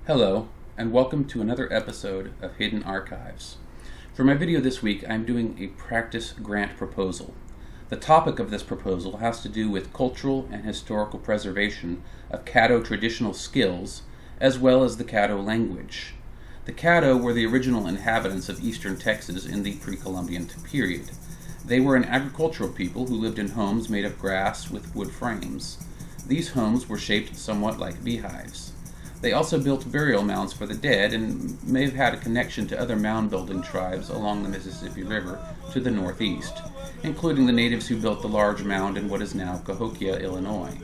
Hello, and welcome to another episode of Hidden Archives. For my video this week, I'm doing a practice grant proposal. The topic of this proposal has to do with cultural and historical preservation of Caddo traditional skills, as well as the Caddo language. The Caddo were the original inhabitants of eastern Texas in the pre-Columbian period. They were an agricultural people who lived in homes made of grass with wood frames. These homes were shaped somewhat like beehives. They also built burial mounds for the dead and may have had a connection to other mound-building tribes along the Mississippi River to the northeast, including the natives who built the large mound in what is now Cahokia, Illinois.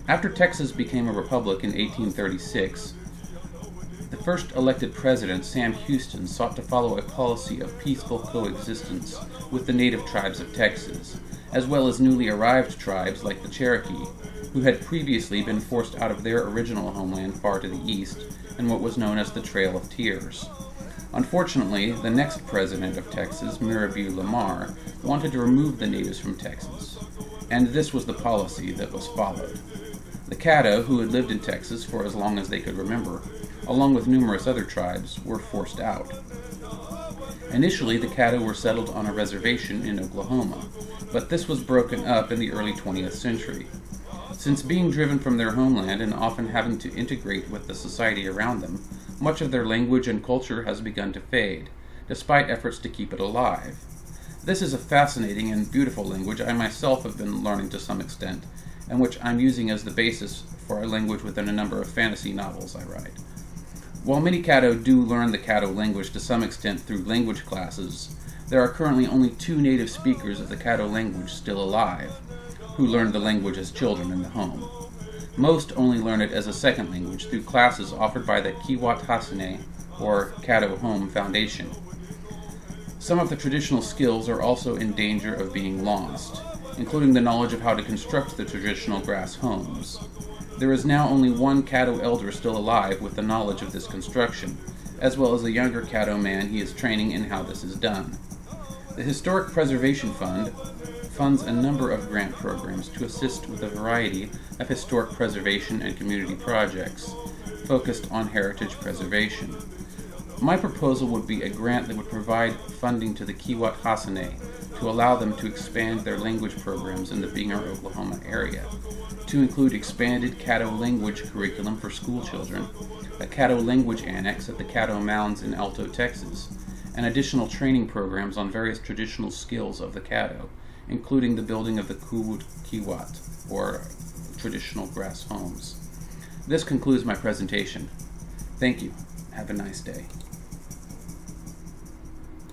After Texas became a republic in 1836, the first elected president, Sam Houston, sought to follow a policy of peaceful coexistence with the native tribes of Texas, as well as newly arrived tribes like the Cherokee, who had previously been forced out of their original homeland far to the east in what was known as the Trail of Tears. Unfortunately, the next president of Texas, Mirabeau Lamar, wanted to remove the natives from Texas, and this was the policy that was followed. The Caddo, who had lived in Texas for as long as they could remember, along with numerous other tribes, were forced out. Initially, the Caddo were settled on a reservation in Oklahoma, but this was broken up in the early 20th century. Since being driven from their homeland and often having to integrate with the society around them, much of their language and culture has begun to fade, despite efforts to keep it alive. This is a fascinating and beautiful language I myself have been learning to some extent, and which I'm using as the basis for a language within a number of fantasy novels I write. While many Caddo do learn the Caddo language to some extent through language classes, there are currently only 2 native speakers of the Caddo language still alive, who learned the language as children in the home. Most only learn it as a second language through classes offered by the Kiwat Hasínay, or Caddo Home Foundation. Some of the traditional skills are also in danger of being lost, including the knowledge of how to construct the traditional grass homes. There is now only one Caddo elder still alive with the knowledge of this construction, as well as a younger Caddo man he is training in how this is done. The Historic Preservation Fund funds a number of grant programs to assist with a variety of historic preservation and community projects focused on heritage preservation. My proposal would be a grant that would provide funding to the Kiwat Hasínay to allow them to expand their language programs in the Binger, Oklahoma area, to include expanded Caddo language curriculum for school children, a Caddo language annex at the Caddo Mounds in Alto, Texas, and additional training programs on various traditional skills of the Caddo, including the building of the Koo Hoot Kiwat, or traditional grass homes. This concludes my presentation. Thank you. Have a nice day.